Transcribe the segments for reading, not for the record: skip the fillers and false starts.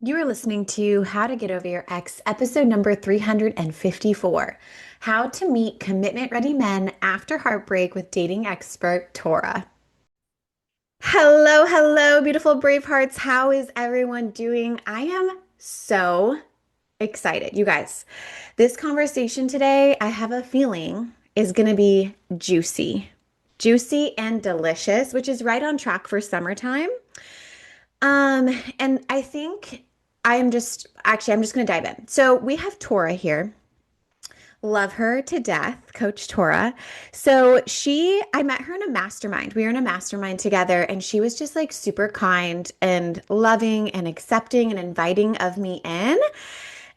You are listening to How to Get Over Your Ex, episode number 354, How to Meet Commitment Ready Men After Heartbreak with dating expert Torah. Hello, hello, beautiful brave hearts. How is everyone doing? I am so excited. You guys, this conversation today, I have a feeling is going to be juicy. Juicy and delicious, which is right on track for summertime. And I think I'm just going to dive in. So we have Torah here. Love her to death, Coach Torah. I met her in a mastermind. We were in a mastermind together, and she was just like super kind and loving and accepting and inviting of me in.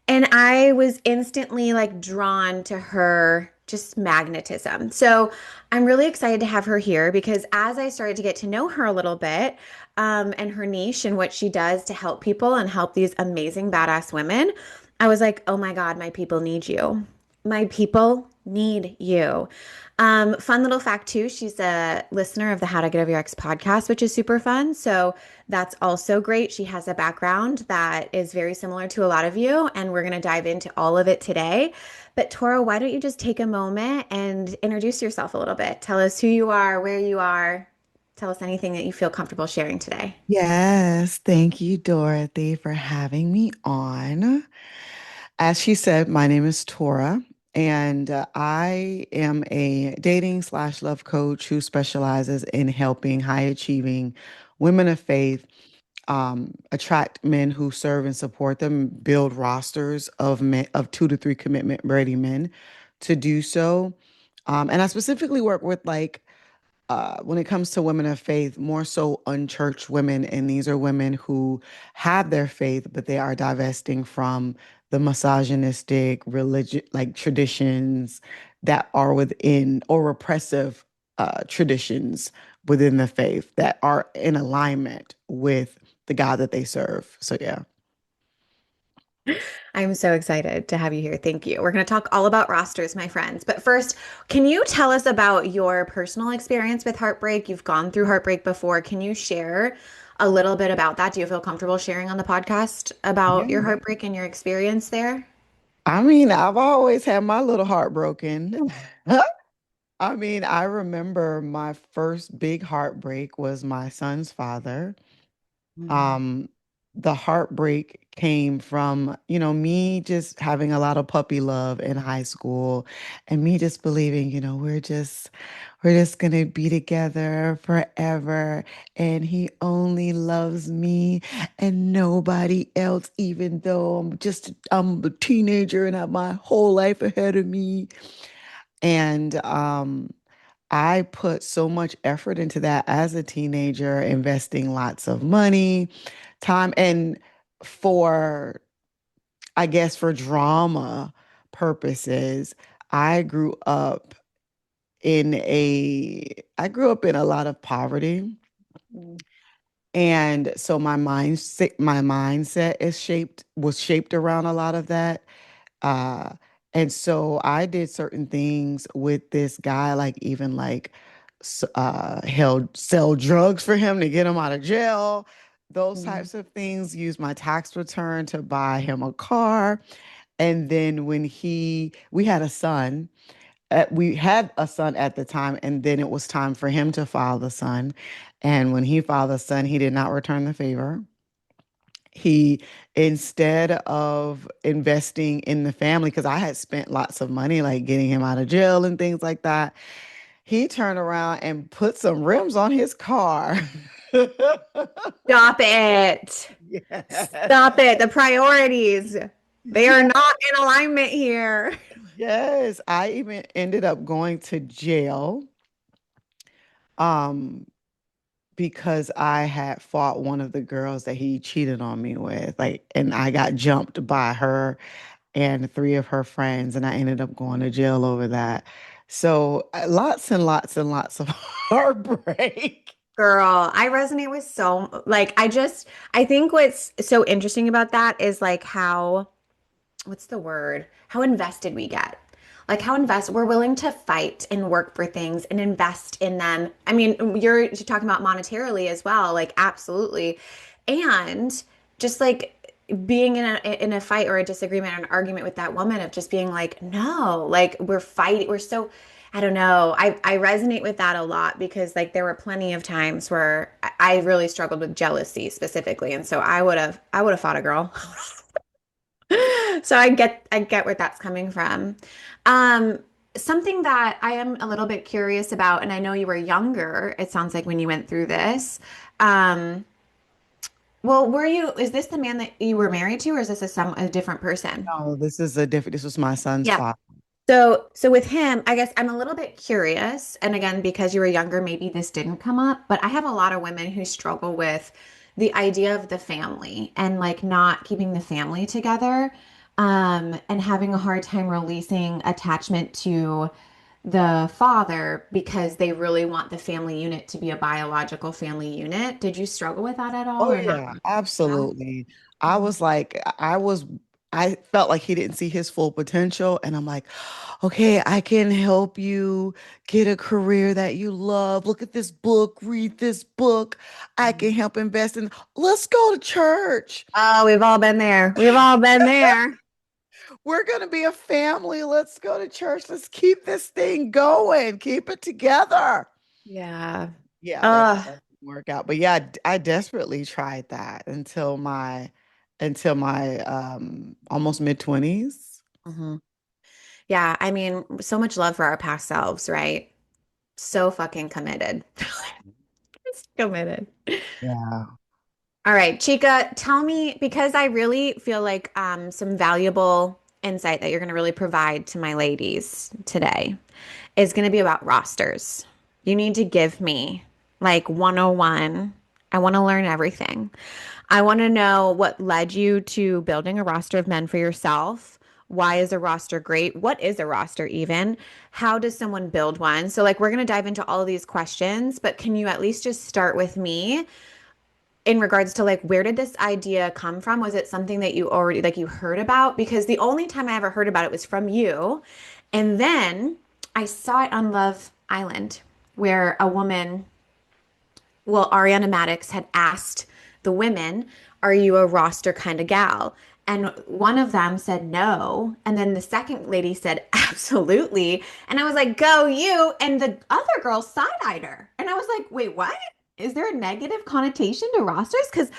And I was instantly like drawn to her just magnetism. So I'm really excited to have her here because as I started to get to know her a little bit, and her niche and what she does to help people and help these amazing badass women, I was like, oh my God, my people need you. My people need you. Fun little fact too, she's a listener of the How to Get Over Your Ex podcast, which is super fun. So that's also great. She has a background that is very similar to a lot of you, and we're going to dive into all of it today. But Tora, why don't you just take a moment and introduce yourself a little bit? Tell us who you are, where you are. Tell us anything that you feel comfortable sharing today. Yes, thank you, Dorothy, for having me on. As she said, my name is Tora, and I am a dating slash love coach who specializes in helping high achieving women of faith attract men who serve and support them, build rosters of men of 2 to 3 commitment ready men to do so. And I specifically work with when it comes to women of faith, more so unchurched women. And these are women who have their faith, but they are divesting from the misogynistic religion, like traditions that are within or repressive traditions within the faith that are in alignment with the God that they serve. So, yeah. I'm so excited to have you here. Thank you. We're going to talk all about rosters, my friends. But first, can you tell us about your personal experience with heartbreak? You've gone through heartbreak before. Can you share a little bit about that? Do you feel comfortable sharing on the podcast about your Yeah. heartbreak and your experience there? I mean, I've always had my little heart broken. I mean, I remember my first big heartbreak was my son's father. Mm. Um, the heartbreak came from, me just having a lot of puppy love in high school and me just believing, we're just gonna be together forever and he only loves me and nobody else, even though I'm a teenager and have my whole life ahead of me. And I put so much effort into that as a teenager, investing lots of money, time, and for, I guess, for drama purposes, I grew up I grew up in a lot of poverty. Mm. And so my mindset was shaped around a lot of that. Uh, and so I did certain things with this guy, like even like held sell drugs for him to get him out of jail, those Mm. types of things, use my tax return to buy him a car. And then we had a son at the time, and then it was time for him to file the son. And when he filed the son, he did not return the favor. He, instead of investing in the family, because I had spent lots of money, like getting him out of jail and things like that, he turned around and put some rims on his car. Stop it. Yes. Stop it. The priorities, they are Yeah. not in alignment here. Yes. I even ended up going to jail um because I had fought one of the girls that he cheated on me with. Like, and I got jumped by her and 3 of her friends, and I ended up going to jail over that. So lots and lots and lots of heartbreak. Girl, I resonate with I think what's so interesting about that is like what's the word? How invested we get. Like how we're willing to fight and work for things and invest in them. I mean, you're talking about monetarily as well, like absolutely. And just like being in a fight or a disagreement or an argument with that woman of just being like, no, like we're fighting, we're so I don't know. I resonate with that a lot because like there were plenty of times where I really struggled with jealousy specifically. And so I would have fought a girl. So I get where that's coming from. Um, Something that I am a little bit curious about, and I know you were younger, it sounds like when you went through this. Um, well, is this the man that you were married to, or is this a different person? No, this was my son's Yeah. father. So with him, I guess I'm a little bit curious. And again, because you were younger, maybe this didn't come up, but I have a lot of women who struggle with the idea of the family and like not keeping the family together, and having a hard time releasing attachment to the father because they really want the family unit to be a biological family unit. Did you struggle with that at all Oh or not? yeah, Yeah. absolutely. I Mhm. was like, I felt like he didn't see his full potential, and I'm like, okay, I can help you get a career that you love. Look at this book, read this book. I can help invest in. Let's go to church. Oh, we've all been there. We've all been there. We're gonna be a family. Let's go to church. Let's keep this thing going. Keep it together. Yeah. Yeah, Uh, that didn't work out. But yeah, I desperately tried that until my almost mid-20s. mhm. Yeah, I mean, so much love for our past selves, right? So fucking committed. Just committed. Yeah. All right, Chica, tell me, because I really feel like some valuable insight that you're going to really provide to my ladies today is going to be about rosters. You need to give me like 101. I want to learn everything. I want to know what led you to building a roster of men for yourself. Why is a roster great? What is a roster even? How does someone build one? So, like, we're going to dive into all of these questions, but can you at least just start with me in regards to like where did this idea come from? Was it something that you already like you heard about? Because the only time I ever heard about it was from you. And then I saw it on Love Island where a woman, well, Ariana Madix had asked the women, "Are you a roster kind of gal?" And one of them said no. And then the second lady said, "Absolutely." And I was like, "Go you." And the other girl side-eyed her. And I was like, "Wait, what? Is there a negative connotation to rosters?" Because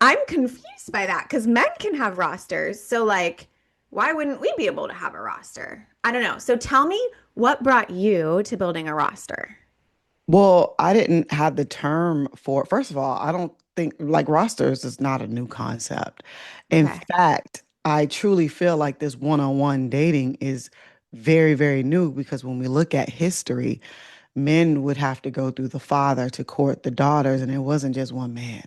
I'm confused by that because men can have rosters. So, like, why wouldn't we be able to have a roster? I don't know. So, tell me what brought you to building a roster? Well, I didn't have the term for First of all, I don't think like rosters is not a new concept. In Okay. fact, I truly feel like this one-on-one dating is very, very new because when we look at history, men would have to go through the father to court the daughters, and it wasn't just one man.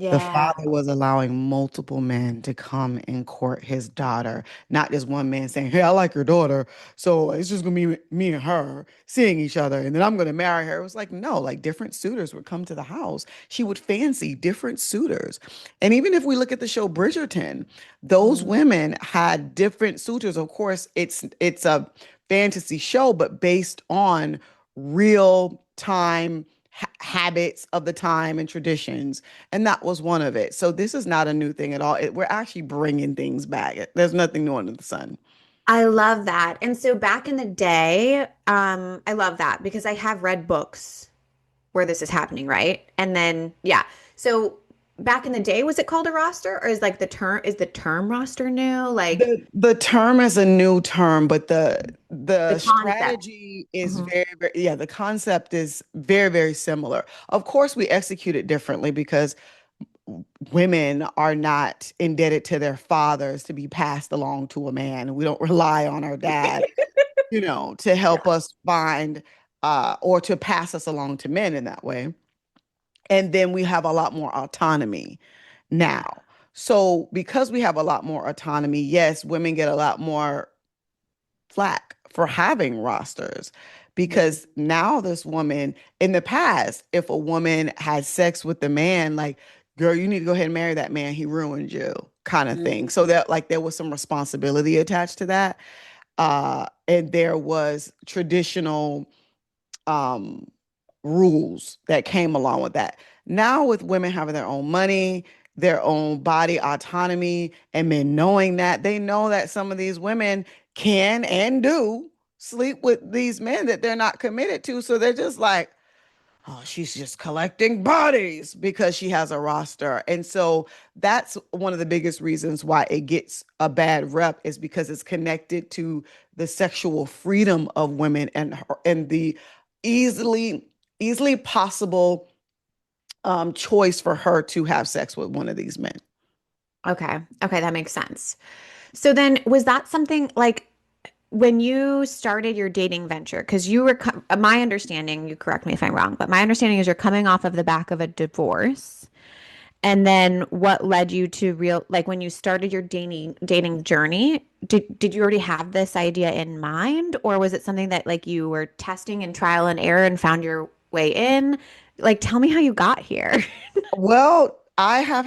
The Yeah. father was allowing multiple men to come and court his daughter, not just one man saying, "Hey, I like your daughter, so it's just gonna be me and her seeing each other, and then I'm gonna marry her." It was like, no, like different suitors would come to the house. She would fancy different suitors. And even if we look at the show Bridgerton, those Mhm. women had different suitors. Of course, it's a fantasy show, but based on real time habits of the time and traditions, and that was one of it. So this is not a new thing at all. We're actually bringing things back. There's nothing new under the sun. I love that. And so back in the day, I love that because I have read books where this is happening, right? And then, yeah. So back in the day, was it called a roster or is the term roster new? Like The term is a new term, but the the concept. strategy is Mhm. very, very, yeah, the concept is very, very similar. Of course, we execute it differently because women are not indebted to their fathers to be passed along to a man. We don't rely on our dad, to help us find or to pass us along to men in that way. And then we have a lot more autonomy Yeah. now. So, because we have a lot more autonomy, yes, women get a lot more flack for having rosters Mhm. because now this woman, in the past, if a woman had sex with the man, like, girl, you need to go ahead and marry that man, he ruined you, kind of thing. So that like there was some responsibility attached to that. And there was traditional um rules that came along with that. Now with women having their own money, their own body autonomy, and men knowing that they know that some of these women can and do sleep with these men that they're not committed to. So they're just like, oh, she's just collecting bodies because she has a roster. And so that's one of the biggest reasons why it gets a bad rep is because it's connected to the sexual freedom of women and the easily easily possible choice for her to have sex with one of these men. Okay. Okay, that makes sense. So then was that something like when you started your dating venture, because you were, my understanding, you correct me if I'm wrong, but my understanding is you're coming off of the back of a divorce. And then what led you to real, like when you started your dating journey, did you already have this idea in mind, or was it something that like you were testing and trial and error and found your way in? Like, tell me how you got here. Well, I have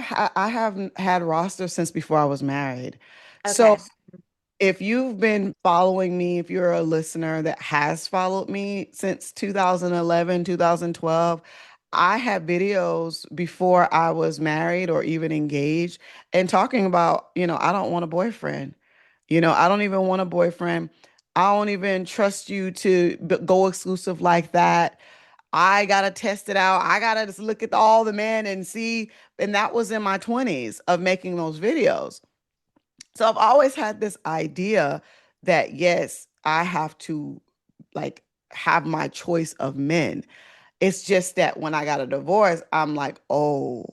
had roster since before I was married. So Okay. if you've been following me, if you're a listener that has followed me since 2011, 2012, I have videos before I was married or even engaged and talking about, I don't want a boyfriend. I don't even want a boyfriend. I don't even trust you to go exclusive like that. I gotta test it out. I gotta just look at all the men and see. And that was in my 20s of making those videos. So I've always had this idea that yes, I have to like have my choice of men. It's just that when I got a divorce, I'm like, oh,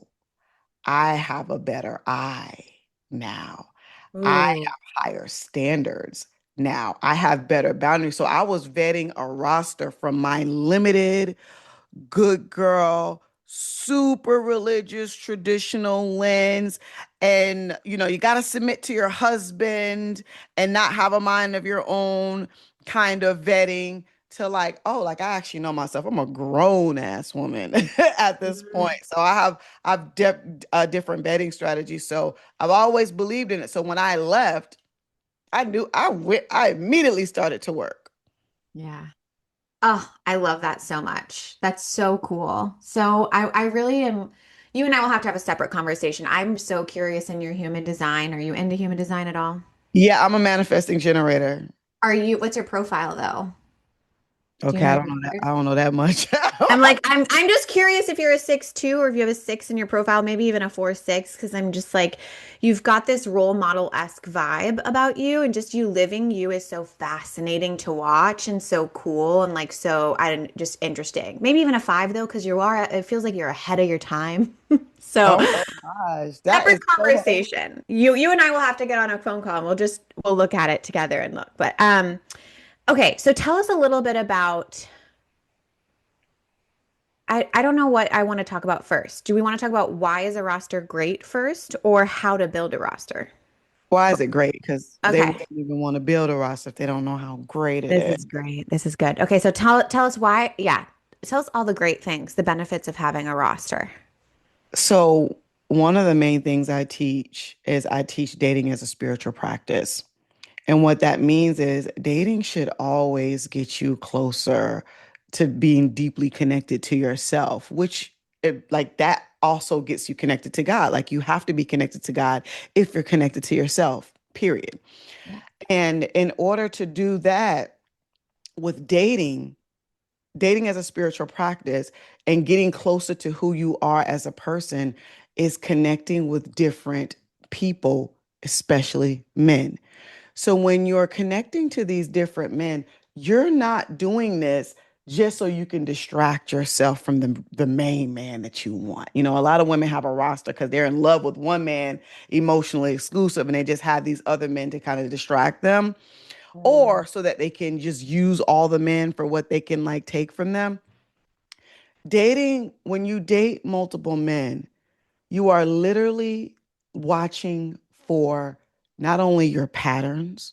I have a better eye now. I Ooh. have higher standards now. I have better boundaries. So I was vetting a roster from my limited good girl, super religious, traditional lens. And, you got to submit to your husband and not have a mind of your own kind of vetting to like, oh, like I actually know myself. I'm a grown ass woman at this point. Mhm. So I've a different vetting strategy. So I've always believed in it. So when I left, I immediately started to work. Yeah. Oh, I love that so much. That's so cool. So I really am, you and I will have to have a separate conversation. I'm so curious in your human design. Are you into human design at all? Yeah, I'm a manifesting generator. Are you, what's your profile though? Do you Okay, know I your don't know that. I numbers? don't know that much. I'm just curious if you're a 6'2" or if you have a six in your profile, maybe even a 4'6", because I'm just like, you've got this role model-esque vibe about you, and just you living you is so fascinating to watch and so cool and like so I don't just interesting. Maybe even a 5 though, because you are it feels like you're ahead of your time. So Oh my gosh, that separate is so. conversation. You and I will have to get on a phone call and we'll look at it together and look. But okay, so tell us a little bit about I don't know what I want to talk about first. Do we want to talk about why is a roster great first or how to build a roster? Why is it great? Because they Okay. wouldn't even want to build a roster if they don't know how great it This is. is great. This is good. Okay, so tell us why, yeah. Tell us all the great things, the benefits of having a roster. So one of the main things I teach is I teach dating as a spiritual practice. And what that means is dating should always get you closer to being deeply connected to yourself, which like that also gets you connected to God. Like you have to be connected to God if you're connected to yourself, period. Yeah. And in order to do that with dating as a spiritual practice and getting closer to who you are as a person is connecting with different people, especially men. So when you're connecting to these different men, you're not doing this just so you can distract yourself from the main man that you want. A lot of women have a roster because they're in love with one man, emotionally exclusive, and they just have these other men to kind of distract them, Mm. or so that they can just use all the men for what they can like take from them. Dating, when you date multiple men, you are literally watching for not only your patterns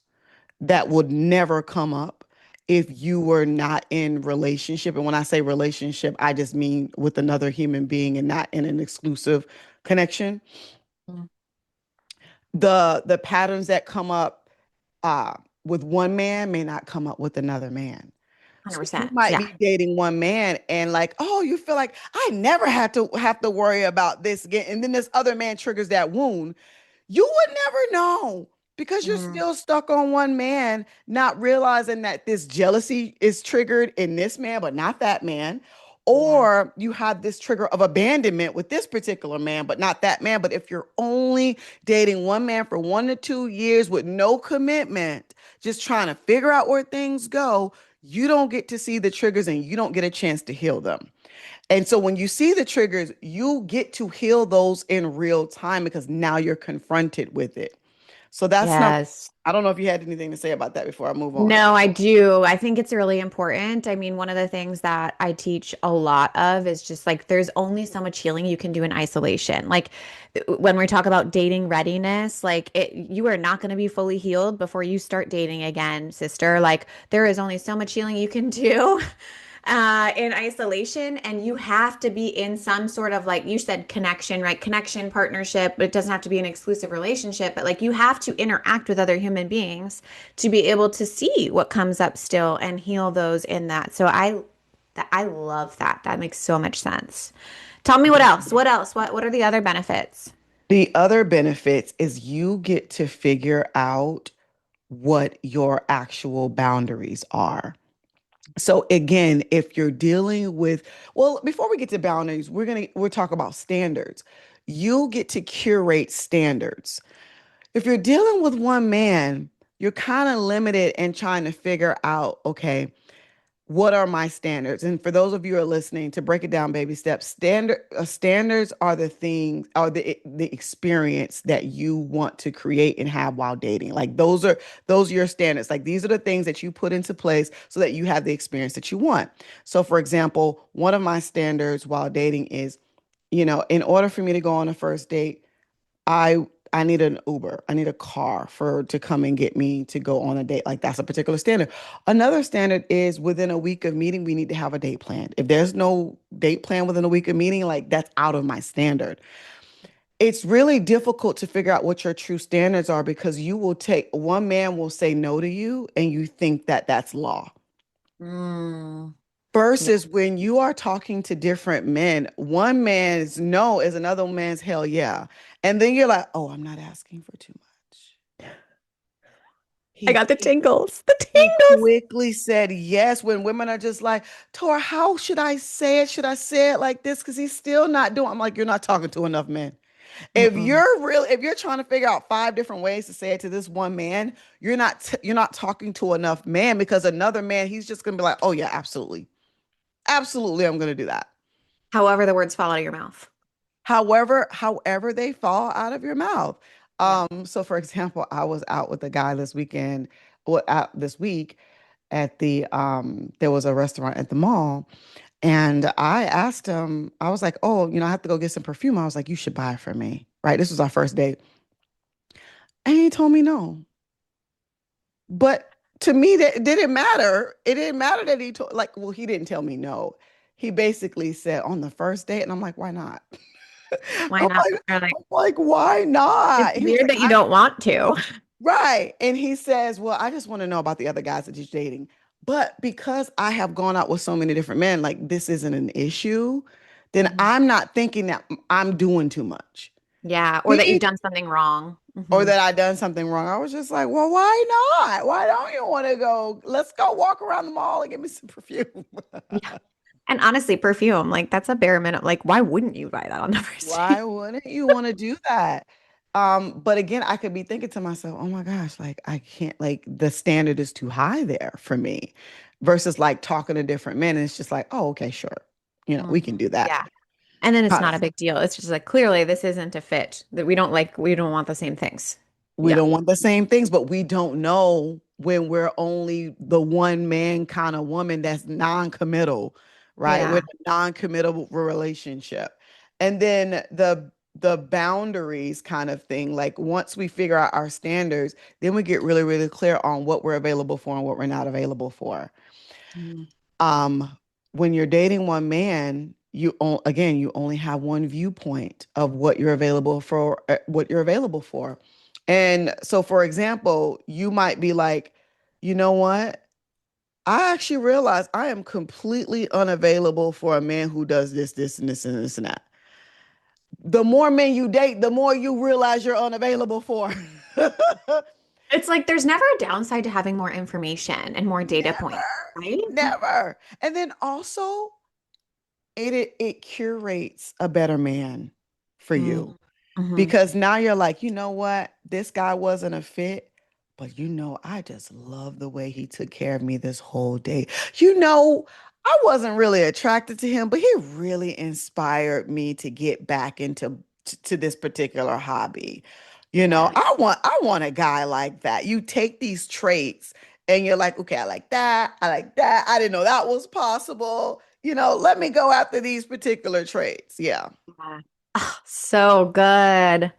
that would never come up if you were not in relationship. And when I say relationship, I just mean with another human being and not in an exclusive connection. Mm. The patterns that come up with one man may not come up with another man. So you 100%. might Yeah. be dating one man and like, oh, you feel like I never have to worry about this again. And then this other man triggers that wound. You would never know because you're Mm, still stuck on one man, not realizing that this jealousy is triggered in this man, but not that man. yeah. Or you have this trigger of abandonment with this particular man, but not that man. But if you're only dating one man for 1 to 2 years with no commitment, just trying to figure out where things go, you don't get to see the triggers and you don't get a chance to heal them. And so when you see the triggers, you get to heal those in real time because now you're confronted with it. So that's number. Yes. I don't know if you had anything to say about that before I move on. No, I do. I think it's really important. I mean, one of the things that I teach a lot of is just like there's only so much healing you can do in isolation. Like when we talk about dating readiness, like you are not going to be fully healed before you start dating again, sister. Like there is only so much healing you can do in isolation, and you have to be in some sort of like you said connection, right? Connection, partnership, but it doesn't have to be an exclusive relationship, but like you have to interact with other human beings to be able to see what comes up still and heal those in that. So I love that. That makes so much sense. Tell me what else? What else? What are the other benefits? The other benefits is you get to figure out what your actual boundaries are. So again, if you're dealing with, well, before we get to boundaries, we'll talk about standards. You get to curate standards. If you're dealing with one man, you're kind of limited and trying to figure out, okay, what are my standards? And for those of you who are listening, to break it down, baby steps, standards are the things, are the experience that you want to create and have while dating. Like those are your standards. Like these are the things that you put into place so that you have the experience that you want. So, for example, one of my standards while dating is, in order for me to go on a first date, I need an Uber. I need a car for to come and get me to go on a date. Like that's a particular standard. Another standard is within a week of meeting, we need to have a date planned. If there's no date plan within a week of meeting, like that's out of my standard. It's really difficult to figure out what your true standards are because you will take one man will say no to you and you think that that's law. Mm, yeah. Versus when you are talking to different men, one man's no is another man's hell yeah. And then you're like, oh, I'm not asking for too much. I He got the he tingles. The he tingles. quickly said yes when women are just like, Tor, how should I say it? Should I say it like this? Because he's still not doing. I'm like, you're not talking to enough men. Mm-mm. If you're trying to figure out five different ways to say it to this one man, you're not talking to enough man because another man, he's just gonna be like, oh yeah, absolutely. Absolutely, I'm gonna do that. However, the words fall out of your mouth. However they fall out of your mouth. Yeah. So for example, I was out with a guy this weekend, well, out this week at there was a restaurant at the mall, and I asked him, I was like, oh, I have to go get some perfume. I was like, you should buy it for me. Right? This was our first date. And he told me no. But to me, that it didn't matter. It didn't matter that he told, like, well, he didn't tell me no. He basically said on the first date, and I'm like, why not? Why I'm not? like, Or like, I'm like, why it's not? He was weird like, that you don't want to. right. And he says, well, I just want to know about the other guys that you're dating. But because I have gone out with so many different men, like this isn't an issue, then Mhm. I'm not thinking that I'm doing too much. Yeah, or that you've He done something wrong. or Hmm. that I done something wrong. I was just like, well, why not? Why don't you want to go? Let's go walk around the mall and get me some perfume. Yeah. And honestly, perfume, like that's a bare minimum. Like, why wouldn't you buy that on the first Why date? wouldn't you want to do that? But again, I could be thinking to myself, oh my gosh, like I can't, like the standard is too high there for me versus like talking to different men. And it's just like, oh, okay, sure. We can Mhm. do that. Yeah. And then it's How- not a big deal. It's just like clearly this isn't a fit that we don't want the same things. We Yeah. don't want the same things, but we don't know when we're only the one man kind of woman that's non-committal, right? With Yeah. a non-committal relationship. And then the boundaries kind of thing, like once we figure out our standards, then we get really, really clear on what we're available for and what we're not available for. Mhm. um when you're dating one man, again, you only have one viewpoint of what you're available for. And so for example, you might be like, you know what, I actually realized I am completely unavailable for a man who does this, this, and this, and this, and that. The more men you date, the more you realize you're unavailable for. It's like there's never a downside to having more information and more data points, Never, right? never. And then also, it curates a better man for you. Mm-hmm. Because now you're like, you know what? This guy wasn't a fit, but I just love the way he took care of me this whole day. I wasn't really attracted to him, but he really inspired me to get back into to this particular hobby. Yeah. I want a guy like that. You take these traits and you're like, okay, I like that. I like that. I didn't know that was possible. Let me go after these particular traits. Yeah. Yeah. Oh, so good.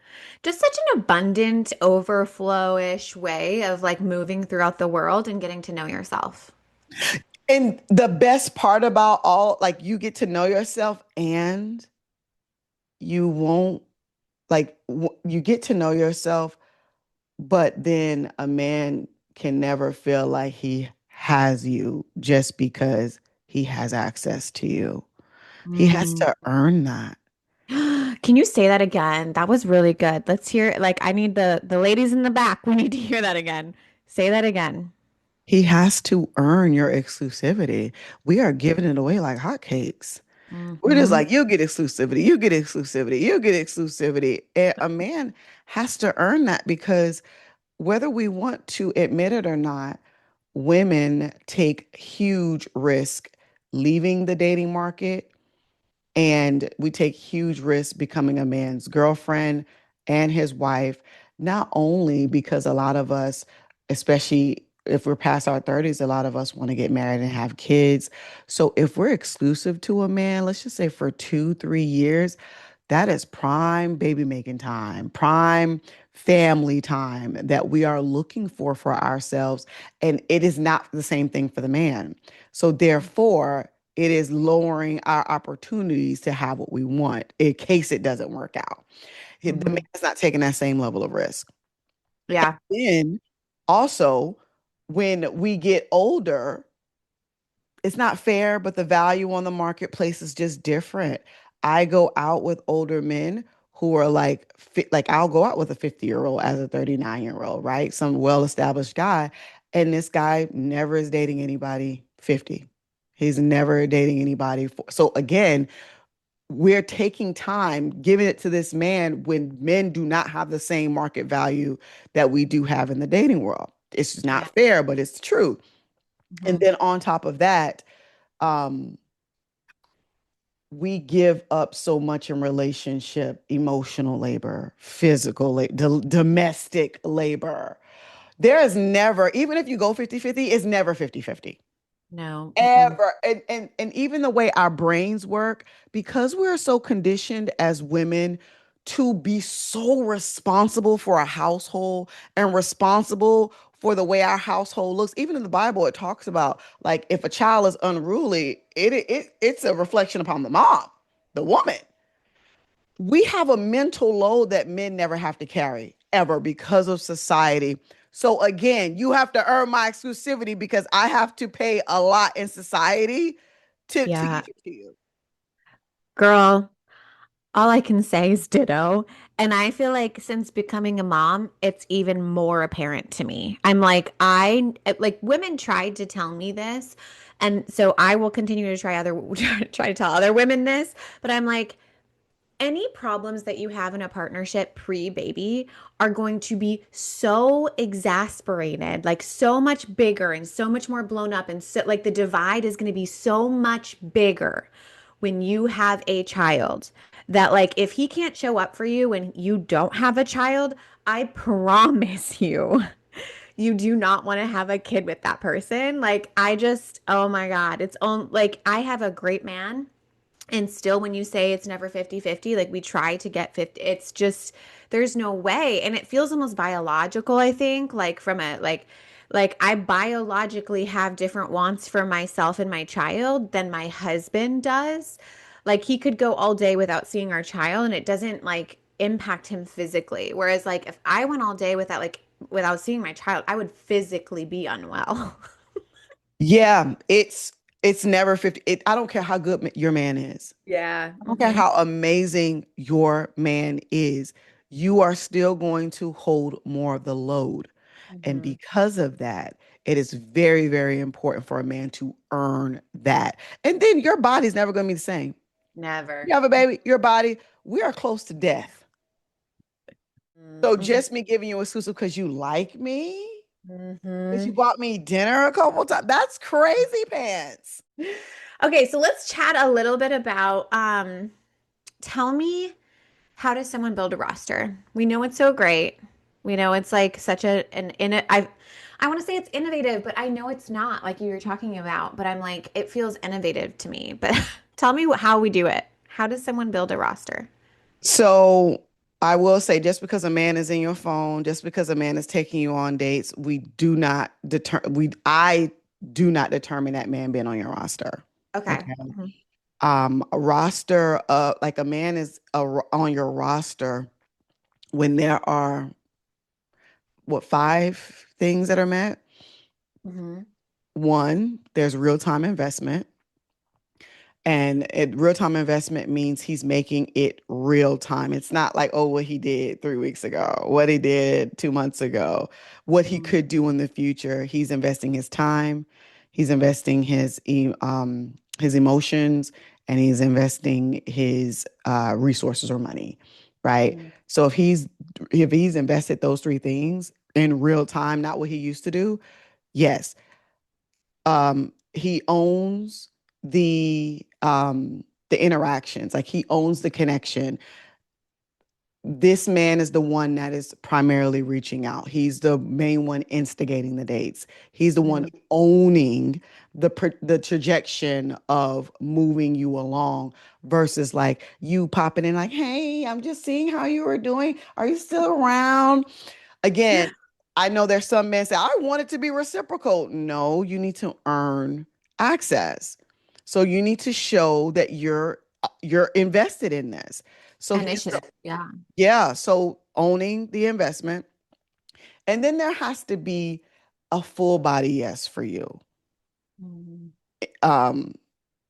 Just such an abundant, overflow-ish way of like moving throughout the world and getting to know yourself. And the best part about all, like, you get to know yourself and you won't, you get to know yourself, but then a man can never feel like he has you just because he has access to you. He has Mm. to earn that. Can you say that again? That was really good. Let's hear it. Like I need the ladies in the back. We need to hear that again. Say that again. He has to earn your exclusivity. We are giving it away like hotcakes. We're just Hmm. like, you get exclusivity, you get exclusivity, you get exclusivity. And a man has to earn that because whether we want to admit it or not, women take huge risk leaving the dating market, and we take huge risks becoming a man's girlfriend and his wife, not only because a lot of us, especially if we're past our 30s, a lot of us want to get married and have kids. So if we're exclusive to a man, let's just say for 2, 3 years, that is prime baby making time, prime family time that we are looking for ourselves. And it is not the same thing for the man. So therefore, it is lowering our opportunities to have what we want in case it doesn't work out. The Hmm. man's not taking that same level of risk. Yeah. Then also, when we get older, it's not fair, but the value on the marketplace is just different. I go out with older men who are like I'll go out with a 50-year-old as a 39-year-old, right? Some well-established guy. And this guy never is dating anybody 50. He's never dating anybody. So again, we're taking time, giving it to this man when men do not have the same market value that we do have in the dating world. It's just not Yeah. fair, but it's true. And Hmm. then on top of that, um, we give up so much in relationship, emotional labor, physical labor, domestic labor. There is never, even if you go 50-50, it's never 50-50. No. Mm-mm. Ever. And even the way our brains work, because we're so conditioned as women to be so responsible for a household and responsible for the way our household looks. Even in the Bible, it talks about like if a child is unruly, it's a reflection upon the mom, the woman. We have a mental load that men never have to carry ever because of society. So again, you have to earn my exclusivity because I have to pay a lot in society to Yeah. give it to you. Girl, all I can say is ditto. And I feel like since becoming a mom, it's even more apparent to me. I'm like, like women tried to tell me this. And so I will continue to try to tell other women this, but I'm like, any problems that you have in a partnership pre-baby are going to be so exasperated, like so much bigger and so much more blown up. And so, like, the divide is going to be so much bigger when you have a child that, like, if he can't show up for you when you don't have a child, I promise you, you do not want to have a kid with that person. Like, oh my God, it's on, like, I have a great man and still, when you say it's never 50-50, like we try to get 50, it's just, there's no way. And it feels almost biological, I think, like from like I biologically have different wants for myself and my child than my husband does. Like he could go all day without seeing our child and it doesn't like impact him physically. Whereas like if I went all day without seeing my child, I would physically be unwell. Yeah, it's never 50. I don't care how good your man is. Yeah. I don't care how amazing your man is. You are still going to hold more of the load. And Hmm. because of that, it is very, very important for a man to earn that. And then your body's never going to be the same. You Never. have a baby, your body, we are close to death. So Mm-hmm. just me giving you a exclusive because you like me, because you Hmm. bought me dinner a couple times, that's crazy pants. Okay, so let's chat a little bit about tell me, how does someone build a roster? We know it's so great. We know it's like such an in it. I want to say it's innovative, but I know it's not like you were talking about. But I'm like, it feels innovative to me. But tell me how we do it. How does someone build a roster? So I will say, just because a man is in your phone, just because a man is taking you on dates, I do not determine that man being on your roster. Okay. Okay. Mhm. A roster, like a man is on your roster when there are what, five things that are met. Mhm. One, there's real-time investment. And real-time investment means he's making it real time. It's not like, oh, what he did 3 weeks ago, what he did 2 months ago, what he Mhm. could do in the future. He's investing his time, he's investing his emotions, and he's investing his resources or money, right? Mhm. So if he's invested those three things in real time, not what he used to do, yes, he owns the interactions, like he owns the connection. This man is the one that is primarily reaching out. He's the main one instigating the dates. He's the one Mhm. owning the trajectory of moving you along versus like you popping in like, "Hey, I'm just seeing how you were doing. Are you still around?" Again, I know there's some men say, I want it to be reciprocal. No, you need to earn access. So you need to show that you're invested in this. So Initiative. Yeah. yeah, so owning the investment. And then there has to be a full body yes for you. Mhm. Um,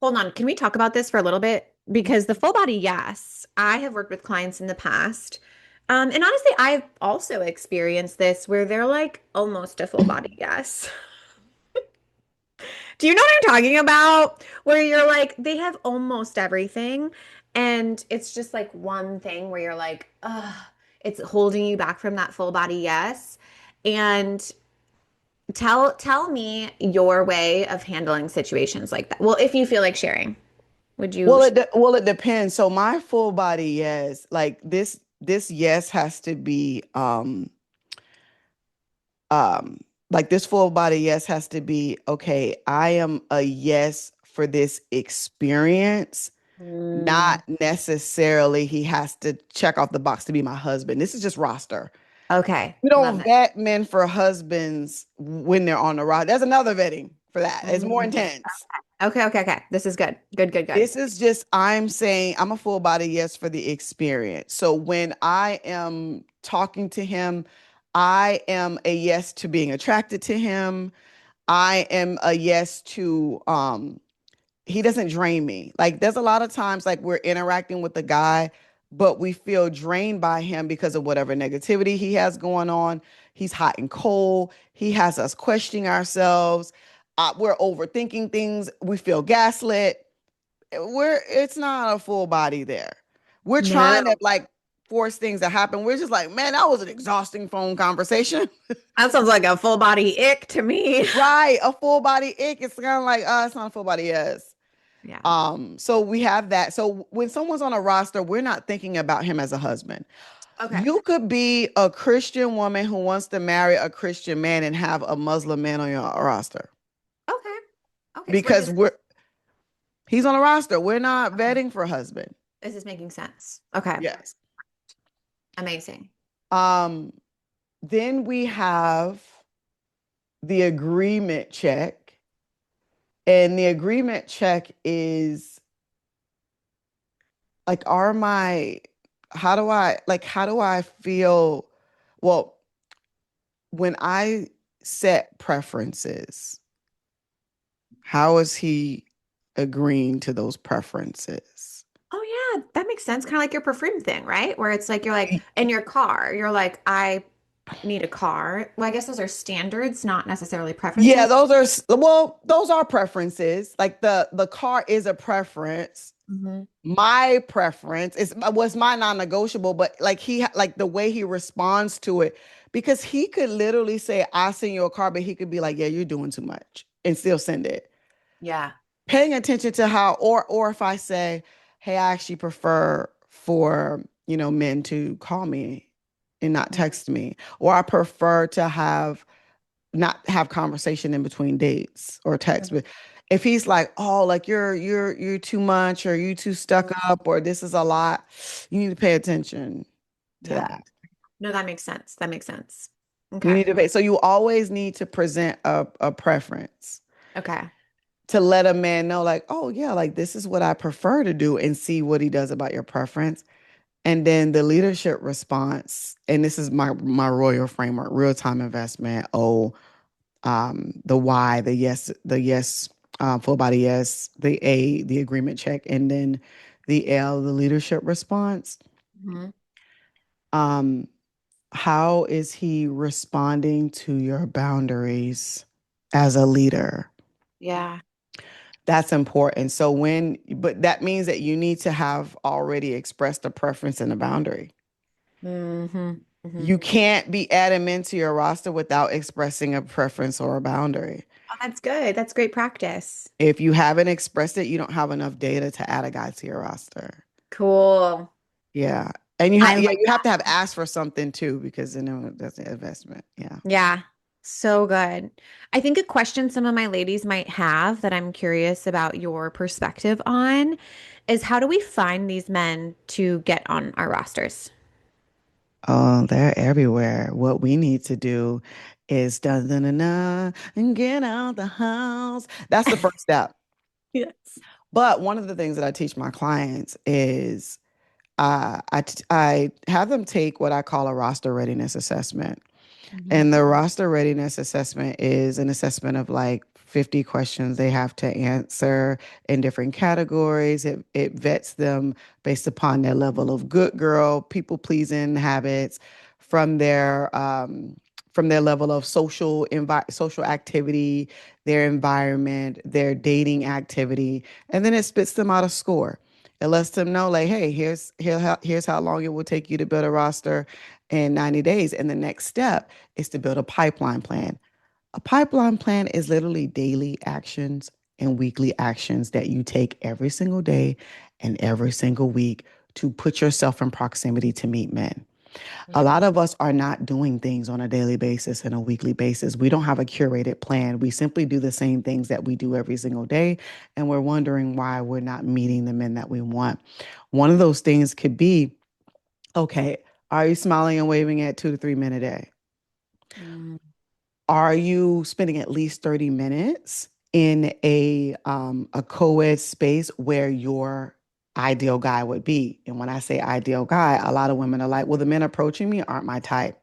Hold on. Can we talk about this for a little bit? Because the full body yes, I have worked with clients in the past. And honestly, I've also experienced this where they're like almost a full body yes. Do you know what I'm talking about? Where you're like, they have almost everything. And it's just like one thing where you're like, ugh, it's holding you back from that full body yes. And tell me your way of handling situations like that. Well, if you feel like sharing, would you? well, it depends. So my full body yes, like this yes has to be um like this full body yes has to be okay. I am a yes for this experience, Mm, not necessarily he has to check off the box to be my husband. This is just roster. okay, We love don't it. vet men for husbands when they're on the roster. There's another vetting for that. It's more Mm, intense. okay, okay, okay. This is good. Good, good, good. This is just, I'm saying I'm a full body yes for the experience. So when I am talking to him, I am a yes to being attracted to him. I am a yes to he doesn't drain me. Like there's a lot of times like we're interacting with the guy, but we feel drained by him because of whatever negativity he has going on. He's hot and cold. He has us questioning ourselves. We're overthinking things. We feel gaslit. It's not a full body there. We're No, trying to like force things to happen. We're just like, man, that was an exhausting phone conversation. that sounds like a full body ick to me. Right. A full body ick. It's kind of like, it's not a full body yes. Yeah. So we have that. So when someone's on a roster, we're not thinking about him as a husband. Okay. You could be a Christian woman who wants to marry a Christian man and have a Muslim man on your roster Okay. Okay. So like because this. he's on a roster. We're not Okay. vetting for a husband. This is making sense. Okay. Yes. Amazing. Um, then we have the agreement check. And the agreement check is like, how do I feel? Well, when I set preferences, How is he agreeing to those preferences? Oh yeah, that makes sense. Kind of like your perfume thing, right? Where it's like you're like in your car, you're like, I need a car. Well, I guess those are standards, not necessarily Yeah, preferences. well, those are preferences. Like the car is a preference. Hmm. My preference is was my non-negotiable, but like like the way he responds to it, because he could literally say, "I'll send you a car," but he could be like, "Yeah, you're doing too much," and still send it. Yeah. Paying attention to how, or if I say, "Hey, I actually prefer for men to call me and not Mhm. text me," or I prefer to have not have conversation in between dates or text. But if he's like, "Oh, like you're too much, or you too stuck up, or this is a lot," you need to pay attention to Yeah. that. No, that makes sense. That makes sense. You Okay. need to pay. So you always need to present a preference Okay. to let a man know, like, "Oh yeah, like this is what I prefer to do," and see what he does about your preference. And then the leadership response, and this is my royal framework: real time investment. Oh, the Y, the yes, full body yes, the A, the agreement check, and then the L, the leadership response. Hmm. Um, how is he responding to your boundaries as a leader? Yeah. That's important. So but that means that you need to have already expressed a preference and a boundary. Hmm. Hmm. You can't be adding into your roster without expressing a preference or a boundary. Oh, that's good. That's great practice. If you haven't expressed it, you don't have enough data to add a guy to your roster. Cool. Yeah. And I yeah, like you have to have that. asked for something too, because then that's an investment. Yeah. Yeah. So good. I think a question some of my ladies might have that I'm curious about your perspective on is how do we find these men to get on our rosters? Oh, they're everywhere. What we need to do is dun dun dun dun and get out the house. That's the first step. Yes. But one of the things that I teach my clients is I have them take what I call a roster readiness assessment. Hmm. And the roster readiness assessment is an assessment of like 50 questions they have to answer in different categories. It vets them based upon their level of good girl, people pleasing habits, from their level of social activity, their environment, their dating activity, and then it spits them out a score. It lets them know, like, hey, here's how long it will take you to build a roster in 90 days. And the next step is to build a pipeline plan. A pipeline plan is literally daily actions and weekly actions that you take every single day and every single week to put yourself in proximity to meet men. A Yeah. lot of us are not doing things on a daily basis and a weekly basis. We don't have a curated plan. We simply do the same things that we do every single day, and we're wondering why we're not meeting the men that we want. One of those things could be, okay, are you smiling and waving at 2 to 3 men a day? Mm. Are you spending at least 30 minutes in a co-ed space where your ideal guy would be? And when I say ideal guy, a lot of women are like, well, the men approaching me aren't my type.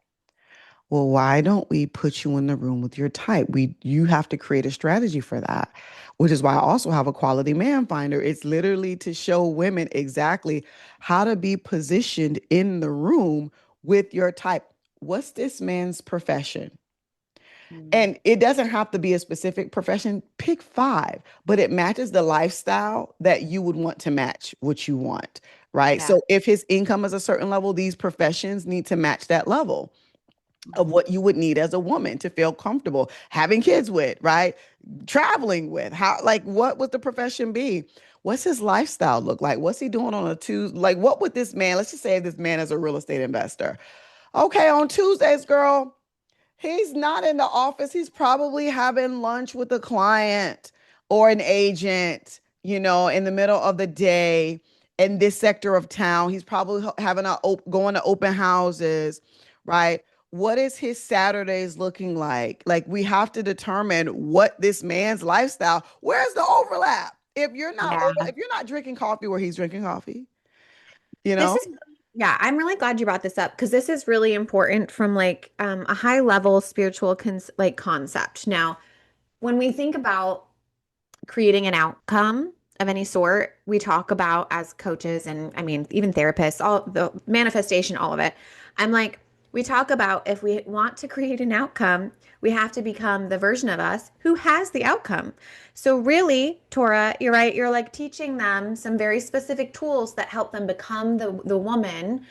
Well, why don't we put you in the room with your type? You have to create a strategy for that, which is why I also have a quality man finder. It's literally to show women exactly how to be positioned in the room with your type. What's this man's profession? Mm. And it doesn't have to be a specific profession. Pick five, but it matches the lifestyle that you would want to match what you want, right? Yeah. So if his income is a certain level, these professions need to match that level of Mhm. what you would need as a woman to feel comfortable having kids with, right? Traveling with. How, like, what would the profession be? What's his lifestyle look like? What's he doing on a Tuesday? Like, what would this man, let's just say this man is a real estate investor. Okay, on Tuesdays, girl, he's not in the office. He's probably having lunch with a client or an agent, in the middle of the day in this sector of town. He's probably having going to open houses, right? What is his Saturdays looking like? Like, we have to determine what this man's lifestyle, where's the overlap? Yeah. If you're not drinking coffee where he's drinking coffee, you This know? is, yeah, I'm really glad you brought this up because this is really important from like a high level spiritual concept. Now, when we think about creating an outcome of any sort, we talk about as coaches and I mean, even therapists, all the manifestation, all of it. I'm like, we talk about if we want to create an outcome, we have to become the version of us who has the outcome. So, really, Torah, you're right. You're like teaching them some very specific tools that help them become the woman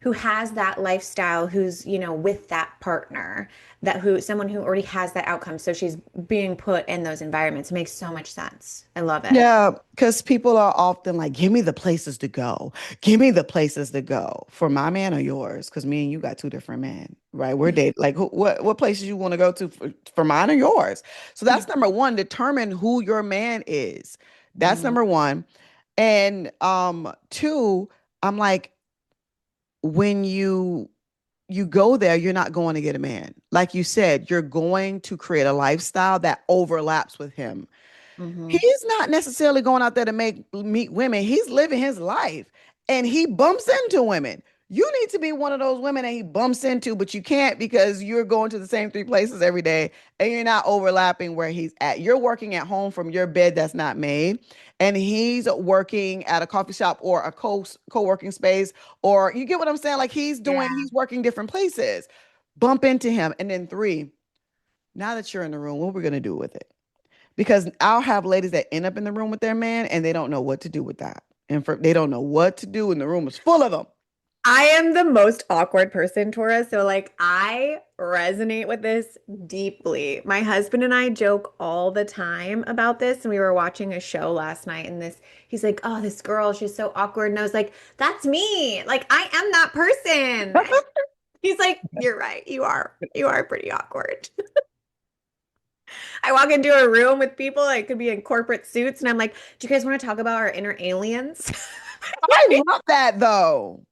who has that lifestyle, who's, with that partner, that who someone who already has that outcome. So she's being put in those environments. It makes so much sense. I love it. Yeah, because people are often like, give me the places to go. Give me the places to go for my man or yours. Because me and you got two different men, right? We're dating. Like, what places you want to go to for mine or yours? So that's number one. Determine who your man is. That's Mhm. number one. And two, I'm like, when you go there, you're not going to get a man. Like you said, you're going to create a lifestyle that overlaps with him. Mhm. He's not necessarily going out there to meet women. He's living his life and he bumps into women. You need to be one of those women that he bumps into, but you can't because you're going to the same three places every day and you're not overlapping where he's at. You're working at home from your bed that's not made, and he's working at a coffee shop or a co-working space, or you get what I'm saying? Like Yeah. he's working different places. Bump into him. And then three, now that you're in the room, what are we gonna do with it? Because I'll have ladies that end up in the room with their man and they don't know what to do with that. They don't know what to do, and the room is full of them. I am the most awkward person, Tora. So, like, I resonate with this deeply. My husband and I joke all the time about this. And we were watching a show last night, and he's like, oh, this girl, she's so awkward. And I was like, that's me. Like, I am that person. And he's like, you're right. You are. You are pretty awkward. I walk into a room with people, I could be in corporate suits, and I'm like, do you guys want to talk about our inner aliens? I love that though.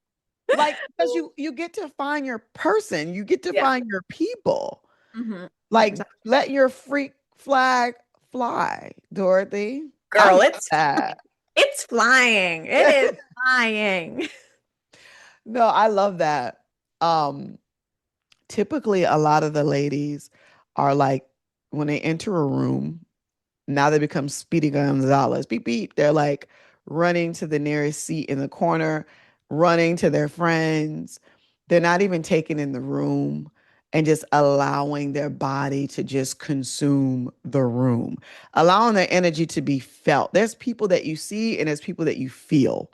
Like, because you get to find your person, you get to Yeah. find your people. Like, 100%. let your freak flag fly, Dorothy. I Girl, love that. it's flying. It is flying. No, I love that. Um, Typically a lot of the ladies are like when they enter a room. Now they become Speedy Gonzalez. Beep, beep. They're like running to the nearest seat in the corner, running to their friends. They're not even taking in the room and just allowing their body to just consume the room, allowing their energy to be felt. There's people that you see and there's people that you feel.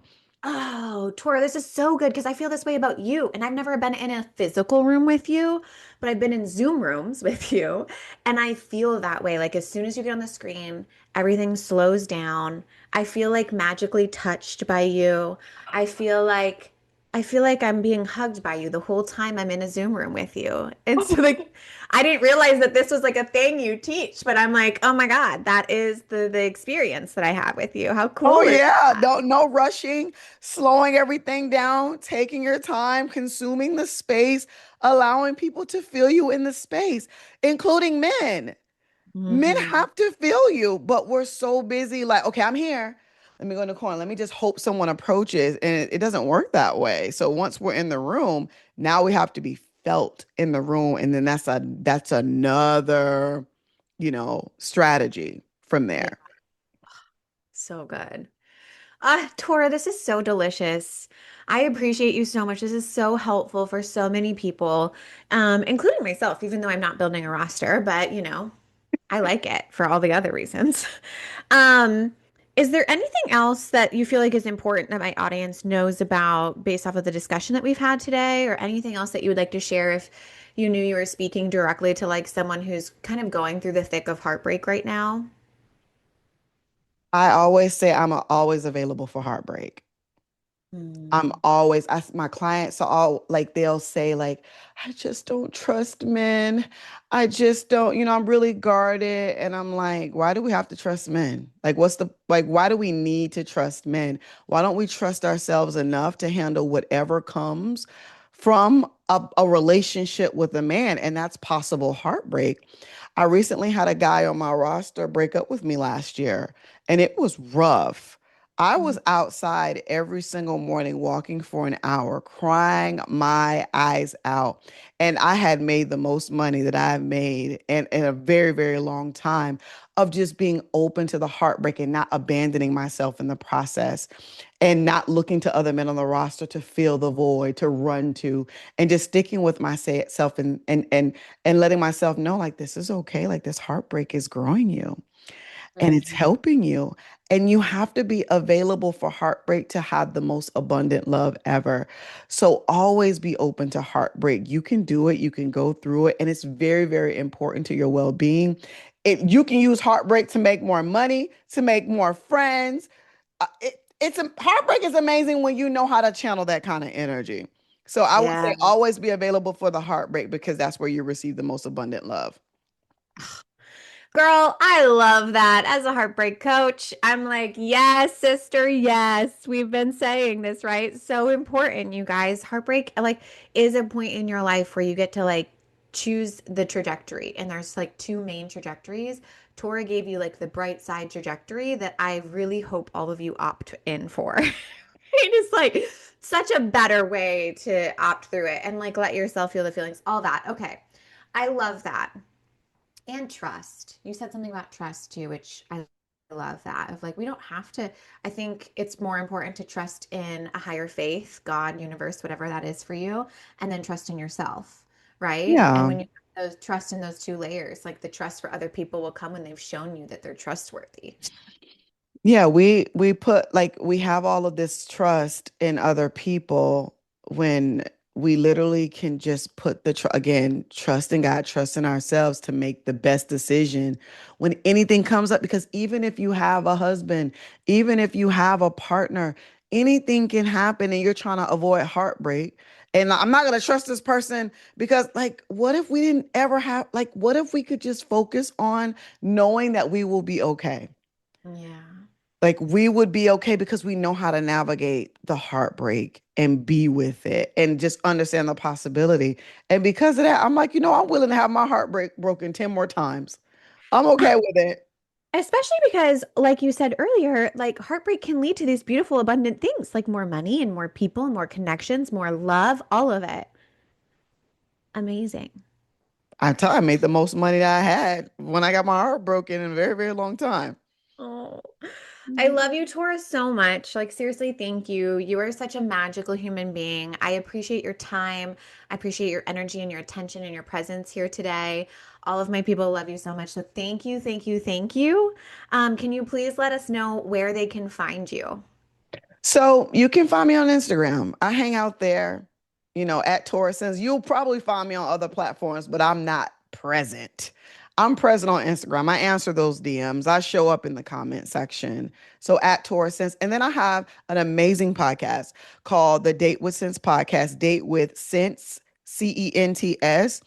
Oh, Tora, this is so good because I feel this way about you. And I've never been in a physical room with you, but I've been in Zoom rooms with you. And I feel that way. Like as soon as you get on the screen, everything slows down. I feel like magically touched by you. I feel like I feel like I'm being hugged by you the whole time I'm in a Zoom room with you. And so like I didn't realize that this was like a thing you teach, but I'm like, oh my God, that is the experience that I have with you. How Oh cool is yeah, that? no rushing, slowing everything down, taking your time, consuming the space, allowing people to feel you in the space, including men. Men Mhm. have to feel you, but we're so busy like, okay, I'm here. Let me go in the corner. Let me just hope someone approaches, and it doesn't work that way. So once we're in the room, now we have to be felt in the room, and then that's another, strategy from Yeah, there. so good. Tora, this is so delicious. I appreciate you so much. This is so helpful for so many people, including myself, even though I'm not building a roster, but I like it for all the other reasons. Um, is there anything else that you feel like is important that my audience knows about based off of the discussion that we've had today, or anything else that you would like to share if you knew you were speaking directly to like someone who's kind of going through the thick of heartbreak right now? I always say always available for heartbreak. Mm. My clients are all like, they'll say, like, I just don't trust men. I just don't, I'm really guarded. And I'm like, why do we have to trust men? Like, why do we need to trust men? Why don't we trust ourselves enough to handle whatever comes from a relationship with a man? And that's possible heartbreak. I recently had a guy on my roster break up with me last year, and it was rough. I was outside every single morning walking for an hour, crying my eyes out. And I had made the most money that I've made in a very, very long time of just being open to the heartbreak and not abandoning myself in the process and not looking to other men on the roster to fill the void, to run to, and just sticking with myself and letting myself know like this is okay. Like this heartbreak is growing you and it's Mhm. helping you. And you have to be available for heartbreak to have the most abundant love ever. So always be open to heartbreak. You can do it, you can go through it, and it's very, very important to your well being. You can use heartbreak to make more money, to make more friends. Heartbreak is amazing when you know how to channel that kind of energy. So I would Yeah. say always be available for the heartbreak because that's where you receive the most abundant love. Girl, I love that. As a heartbreak coach, I'm like, yes, sister, yes. We've been saying this, right? So important, you guys. Heartbreak like is a point in your life where you get to like choose the trajectory. And there's like two main trajectories. Tora gave you like the bright side trajectory that I really hope all of you opt in for. It is like such a better way to opt through it and like let yourself feel the feelings, all that. Okay. I love that. And trust. You said something about trust too, which I love that. Of like, we don't have to, I think it's more important to trust in a higher faith, God, universe, whatever that is for you, and then trust in yourself, right? And Yeah. when you have those trust in those two layers, like the trust for other people will come when they've shown you that they're trustworthy. Yeah, we put like we have all of this trust in other people when we literally can just put the again, trust in God, trust in ourselves to make the best decision when anything comes up. Because even if you have a husband, even if you have a partner, anything can happen and you're trying to avoid heartbreak. And I'm not gonna trust this person because like what if we didn't ever have like what if we could just focus on knowing that we will be okay? Yeah. Like we would be okay because we know how to navigate the heartbreak and be with it and just understand the possibility. And because of that, I'm like, I'm willing to have my heartbreak broken 10 more times. I'm okay with it. Especially because, like you said earlier, like heartbreak can lead to these beautiful, abundant things like more money and more people and more connections, more love, all of it. Amazing. I made the most money that I had when I got my heart broken in a very, very long time. Oh, I Mhm. love you, Tora, so much. Like, seriously, thank you. You are such a magical human being. I appreciate your time. I appreciate your energy and your attention and your presence here today. All of my people love you so much. So, thank you, thank you, thank you. Can you please let us know where they can find you? So you can find me on Instagram. I hang out there, at Torah. You'll probably find me on other platforms, but I'm not present. I'm present on Instagram. I answer those DMs. I show up in the comment section. So at Torah. And then I have an amazing podcast called the Date with Sense podcast, Date with Sense, CENTS.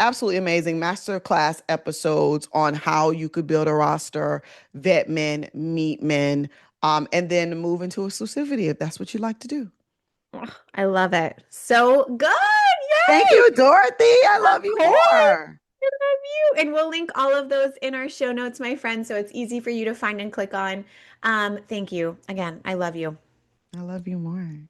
Absolutely amazing masterclass episodes on how you could build a roster, vet men, meet men, and then move into exclusivity if that's what you like to do. Ugh, I love it. So good. Thank Yay. you, Dorothy. I Of love you course. more. I love you. And we'll link all of those in our show notes, my friend, so it's easy for you to find and click on. Thank you. Again, I love you. I love you more.